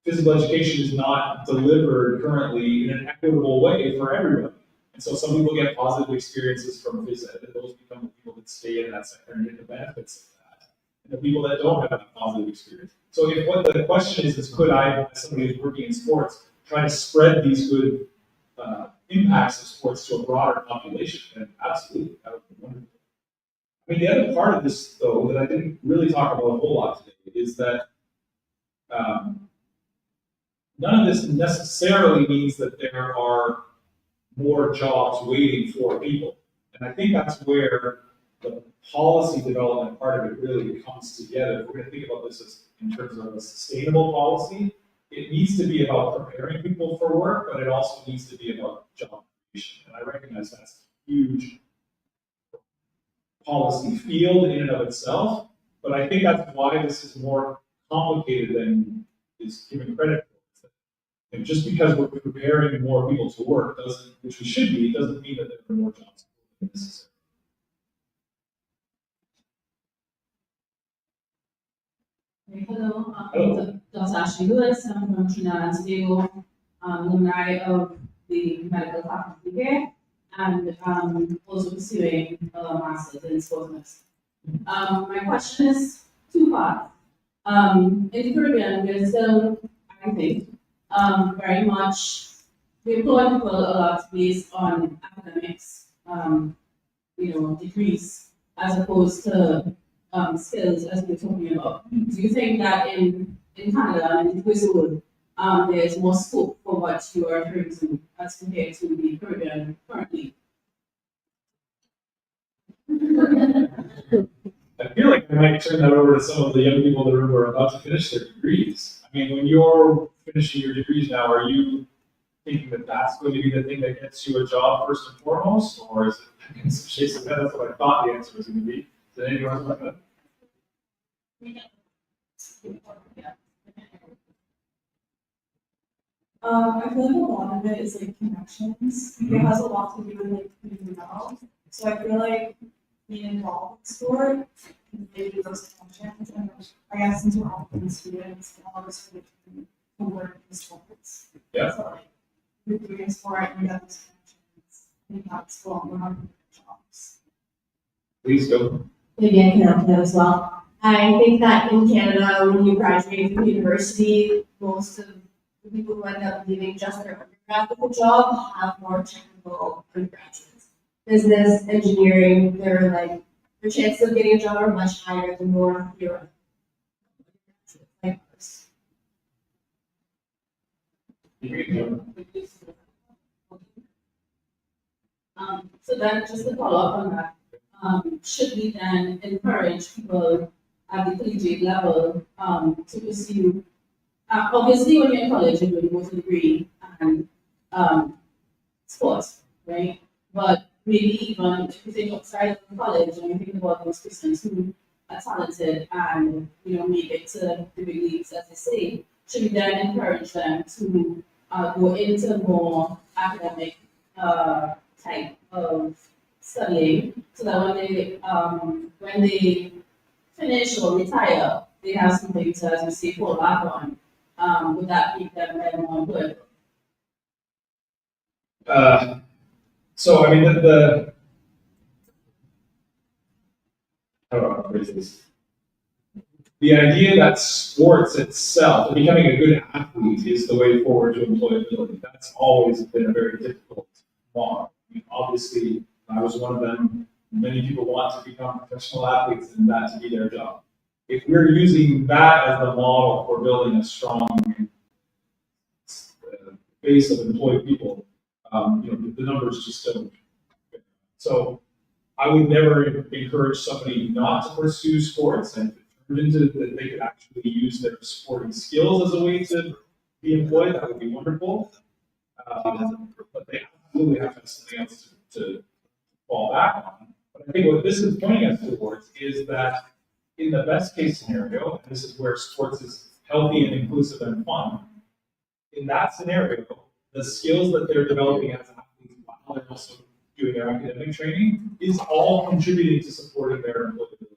physical education is not delivered currently in an equitable way for everybody. And so some people get positive experiences from phys ed, and those become the people that stay in that sector and get the benefits of that. And the people that don't have that positive experience. So if what the question is could I, as somebody who's working in sports, try to spread these good impacts of sports to a broader population? And absolutely, that would be wonderful. I mean, the other part of this, though, that I didn't really talk about a whole lot today is that none of this necessarily means that there are more jobs waiting for people. And I think that's where the policy development part of it really comes together. We're going to think about this as in terms of a sustainable policy, it needs to be about preparing people for work, but it also needs to be about job creation. And I recognize that's a huge policy field in and of itself, but I think that's why this is more complicated than is given credit for. And just because we're preparing more people to work doesn't, which we should be, doesn't mean that there are more jobs necessary. Hello, Hello. Dr. Ashley Lewis. I'm from Trinidad and Tobago, alumni of the medical faculty here, and also pursuing a master's in sports medicine. My question is two parts. In the Caribbean, we're still, I think, very much, we employ people a lot based on academics, degrees, as opposed to skills, as we're talking about. Do you think that in Canada and in Switzerland, there's more scope for what you are referring to as compared to the Caribbean currently? I feel like I might turn that over to some of the young people in the room who are about to finish their degrees. I mean, when you're finishing your degrees now, are you thinking that that's going to be the thing that gets you a job first and foremost, or is it in some shapes of that? That's what I thought the answer was going to be. Did anyone like that? I feel like a lot of it is like connections. It has a lot to do with like who you know. So I feel like being involved in sport can give you those connections. And I guess since we're all students, all of us who work in sports. Yeah. So like you're doing sport and you get those connections. And you have school and we're not jobs. Please go. Maybe I can help that as well. I think that in Canada, when you graduate from university, most of the people who end up leaving just their undergraduate job have more technical undergraduates. Business, engineering, their chances of getting a job are much higher the more you're like us. So then, just to follow up on that, should we then encourage people at the collegiate level to pursue? Obviously, when you're in college, you're doing both a degree and sports, right? But maybe even if you think outside of college and you think about those persons who are talented and make it to the big leagues, as they say, should we then encourage them to go into more academic type of studying, so that when they finish or retire, they have something to, as you say, fall back on? Would that make them then more good? So I mean, how do I phrase this? The idea that sports itself, becoming a good athlete, is the way forward to employability. That's always been a very difficult model. I mean, obviously, I was one of them. Many people want to become professional athletes and that to be their job. If we're using that as the model for building a strong base of employed people, the numbers just don't. So I would never encourage somebody not to pursue sports, and if it turned into that they could actually use their sporting skills as a way to be employed, that would be wonderful. But they absolutely have to have something else to fall back on. But I think what this is pointing us towards is that in the best case scenario, and this is where sports is healthy and inclusive and fun, in that scenario, the skills that they're developing as athletes while they're also doing their academic training is all contributing to supporting their employability.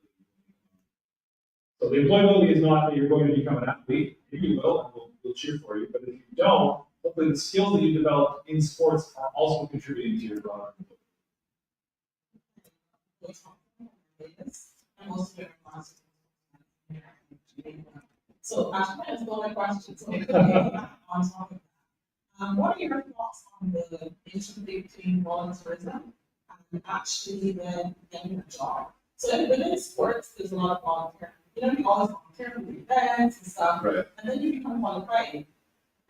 So the employability is not that you're going to become an athlete. Maybe you will, and we'll cheer for you. But if you don't, hopefully the skills that you develop in sports are also contributing to your broader employability. So actually, that's all my questions. What are your thoughts on the relationship between volunteerism and actually then getting a job? So within sports, there's a lot of volunteering. You always volunteer for the events and stuff, Right. and then you become qualified,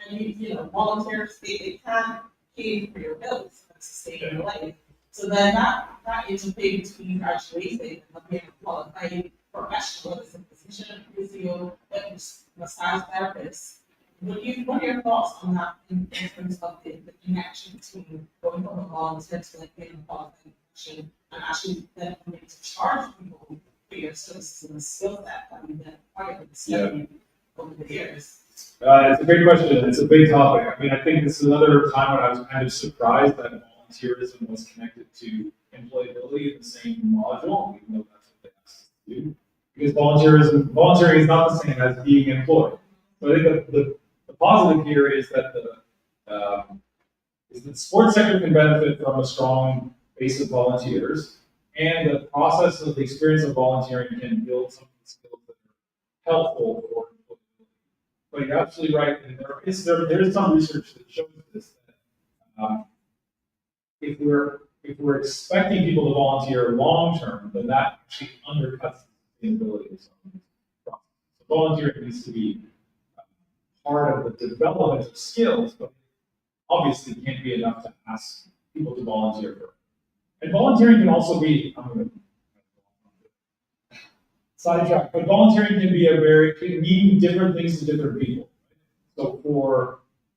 and volunteers they can't pay for your bills to sustain your life. So then that interplay between graduating and being qualified professional, whether it's a physician, physio, massage therapist. What are your thoughts on that in terms of the connection between going from a volunteer to like being a qualified profession and actually then coming to charge people for your services and the skill set that we've been part of discussing over the years? It's a great question. It's a big topic. I mean, I think this is another time when I was kind of surprised that volunteerism was connected to employability in the same module, even though that's what they asked us to do. Because volunteering is not the same as being employed. So I think the positive here is that the sports sector can benefit from a strong base of volunteers, and the process of the experience of volunteering can build some of the skills that are helpful for employability. But you're absolutely right, and there is some research that shows this, that if we're expecting people to volunteer long term, then that actually undercuts the sustainability of some of these processes. So volunteering needs to be part of the development of skills, but obviously can't be enough to ask people to volunteer for. And volunteering can also be, I'm going to sidetrack, but volunteering can mean different things to different people. So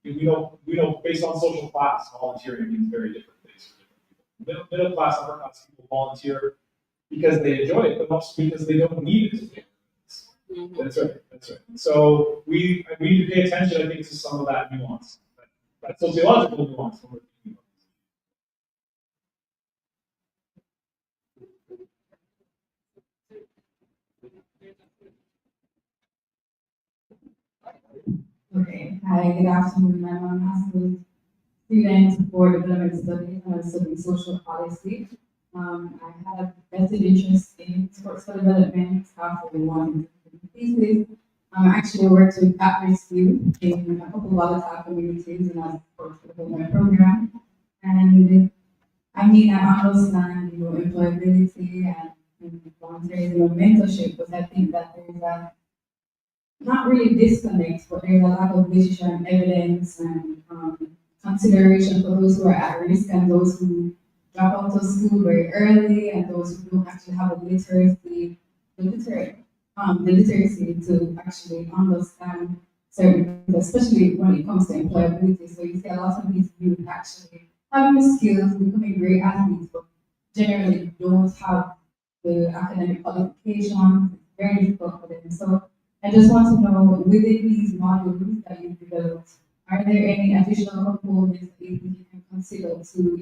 we know based on social class, volunteering means very different things for different people. Middle class, upper class people volunteer because they enjoy it, but also because they don't need it. That's right. So we need to pay attention, I think, to some of that nuance, that sociological nuance when we're thinking Okay, hi, good afternoon. I'm a master's student for development studies and I'm studying social policy. I have vested interest in sports for development after one thesis. I actually worked with at-risk youth in a couple of volatile communities in our sports for development program. And I mean, I understand, employability and volunteerism and mentorship, but I think that there's a not really disconnect, but there's a lack of literature and evidence and consideration for those who are at risk and those who drop out of school very early and those who don't actually have the literacy to actually understand certain things, especially when it comes to employability. So you see a lot of these youth actually having skills, becoming great athletes, but generally don't have the academic qualifications. It's very difficult for them. So I just want to know, within these modules that you've developed, are there any additional components that you think you can consider to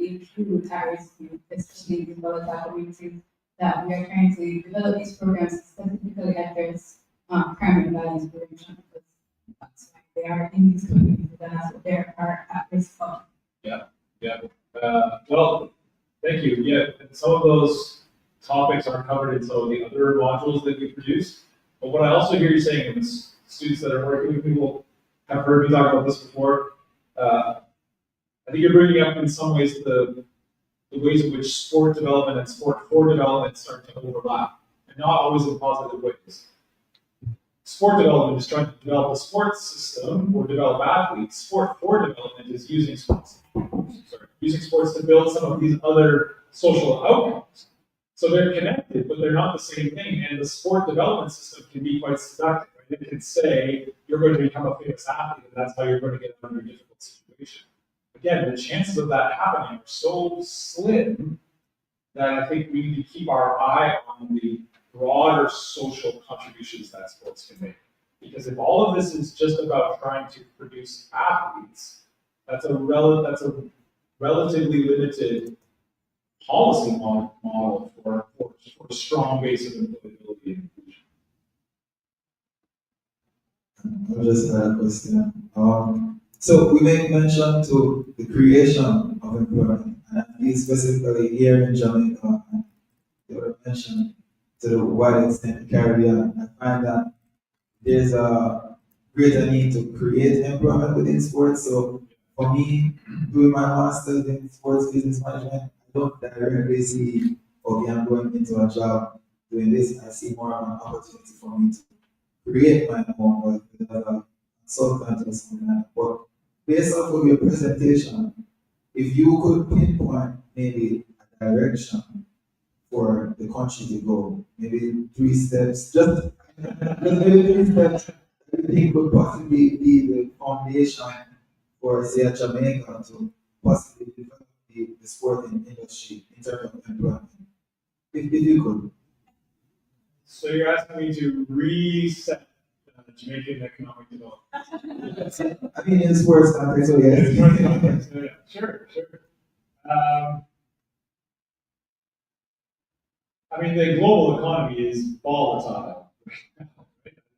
include at-risk youth, especially in the volatile communities, that we are trying to develop these programs to specifically address crime and violence prevention, because that's why they are in these communities and that's what they are at risk of. Yeah. Well, thank you. Yeah, and some of those topics are covered in some of the other modules that we produce. But what I also hear you saying is students that are working with people have heard me talk about this before. I think you're bringing up in some ways the ways in which sport development and sport for development start to overlap, and not always in positive ways. Sport development is trying to develop a sports system or develop athletes. Sport for development is using sports to build some of these other social outcomes. So they're connected, but they're not the same thing. And the sport development system can be quite seductive. Right? It can say you're going to become a famous athlete, and that's how you're going to get out of your difficult situation. Again, the chances of that happening are so slim that I think we need to keep our eye on the broader social contributions that sports can make. Because if all of this is just about trying to produce athletes, that's a relatively limited policy model for a strong base of employability and inclusion. I'll just add a question. So we make mention to the creation of employment, and at least specifically here in Jamaica, and they were mentioned to the wide extent the Caribbean. I find that there's a greater need to create employment within sports. So for me, doing my master's in sports business management, I don't directly see, okay, I'm going into a job doing this. I see more of an opportunity for me to create my own work as a consultant or something like that. But based off of your presentation, if you could pinpoint maybe a direction for the the country to go. Maybe 3 steps, just maybe 3 steps. Everything could possibly be the foundation for, say, a Jamaica to possibly develop the sporting industry in terms of employment. If you could. So you're asking me to reset Jamaican economic development? I mean, in sports context, so yes. Yeah, sure, sure. I mean, the global economy is volatile. I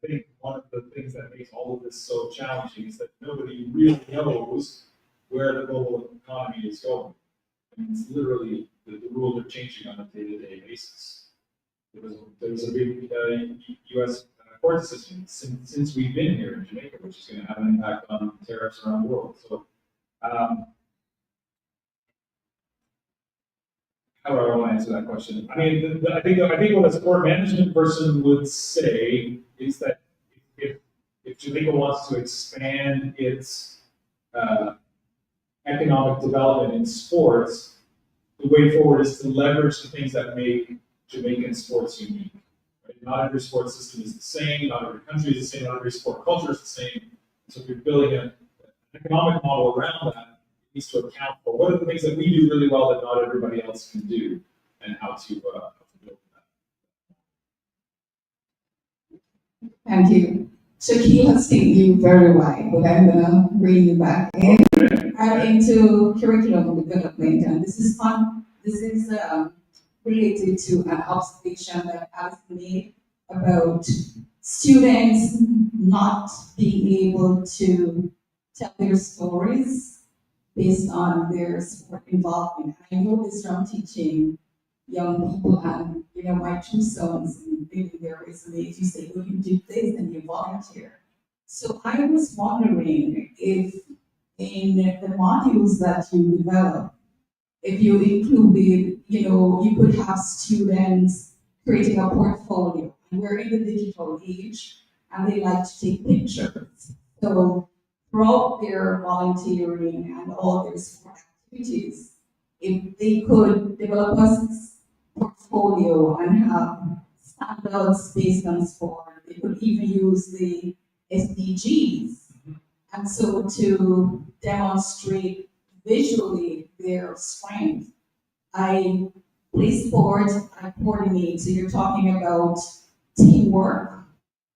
think one of the things that makes all of this so challenging is that nobody really knows where the global economy is going. I mean, it's literally, the rules are changing on a day-to-day basis. There was a big U.S. court system since we've been here in Jamaica, which is going to have an impact on tariffs around the world. So, how do I want to answer that question? I mean, I think what a sport management person would say is that if Jamaica wants to expand its economic development in sports, the way forward is to leverage the things that make Jamaican sports unique. Right? Not every sports system is the same, not every country is the same, not every sport culture is the same. So if you're building an economic model around that, it needs to account for what are the things that we do really well that not everybody else can do, and how to build that. Thank you. Shaquille has taken you very wide, but I'm gonna bring you back in into curriculum development, and this is fun. This is related to an observation that Alice made about students not being able to tell their stories based on their sport involvement. I know this from teaching young people, and my two sons in their resumes, you say, well, you did this and you volunteer. So I was wondering if in the modules that you develop, if you included, you could have students creating a portfolio. And we're in the digital age, and they like to take pictures. So throughout their volunteering and all their sport activities, if they could develop a portfolio and have standouts based on sport, they could even use the SDGs. And so to demonstrate visually their strength, I play sports, I coordinate. So you're talking about teamwork,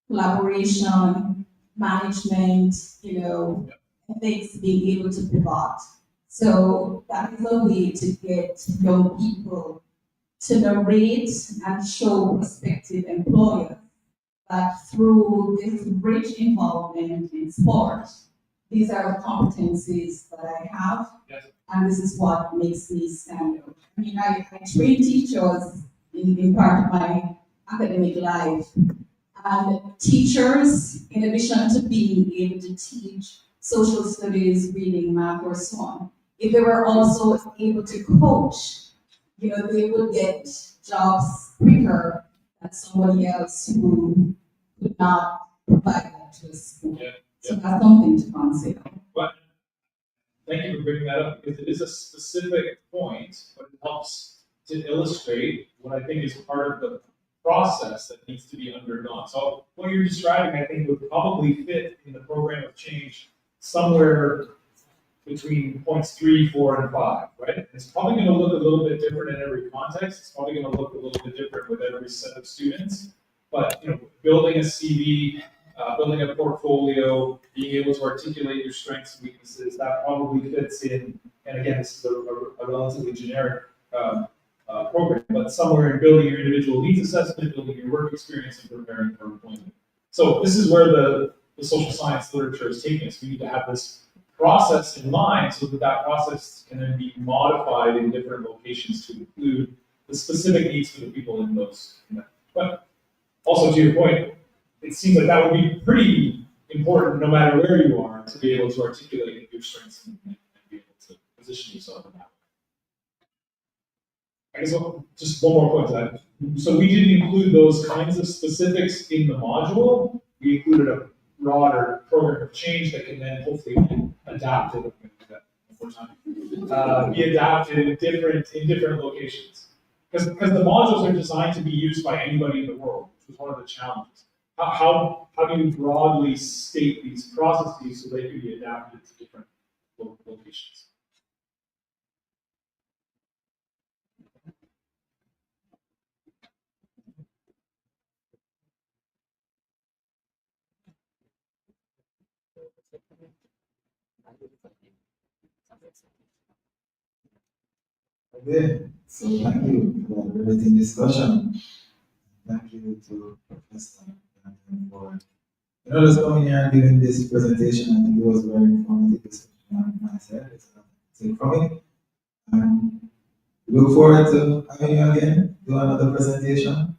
collaboration, management, ethics, being able to pivot. So that is a way to get young people to narrate and show prospective employers that through this rich involvement in sport, these are the competencies that I have, Yes. and this is what makes me stand out. I mean, I train teachers in part of my academic life, and teachers, in addition to being able to teach social studies, reading, math, or so on, if they were also able to coach, they would get jobs quicker than somebody else who could not provide that to a school. Yeah. So that's something to consider. But thank you for bringing that up, because it is a specific point, but it helps to illustrate what I think is part of the process that needs to be undergone. So what you're describing, I think, would probably fit in the program of change somewhere between points 3, 4, and 5, right? It's probably going to look a little bit different in every context. It's probably going to look a little bit different with every set of students. But building a CV, building a portfolio, being able to articulate your strengths and weaknesses, that probably fits in. And again, this is a relatively generic program, but somewhere in building your individual needs assessment, building your work experience, and preparing for employment. So this is where the social science literature is taking us. We need to have this process in mind so that process can then be modified in different locations to include the specific needs for the people in those. But also, to your point, it seems like that would be pretty important no matter where you are to be able to articulate your strengths and be able to position yourself in that way. I guess just one more point to that. So we didn't include those kinds of specifics in the module. We included a broader program of change that can then hopefully be adapted. Be adapted in different locations. because the modules are designed to be used by anybody in the world, which was one of the challenges. How do you broadly state these processes so they can be adapted to different locations? Okay, so thank you for the everything discussion. Thank you to Professor for just coming here and giving this presentation. I think it was very informative discussion on my side. It's take from it. And we look forward to having you again, do another presentation.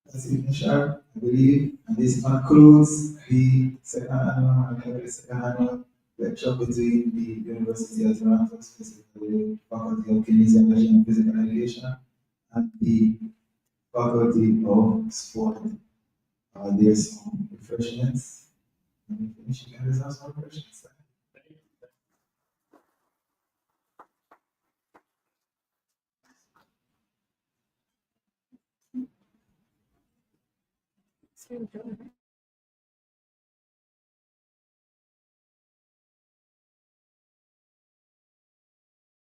That's evening sharp, I believe. And this concludes the second annual lecture between the University of Toronto, specifically the Faculty of Kinesiology and Physical Education, and the Faculty of Sport. There's some refreshments. Let me finish. You can have some refreshments.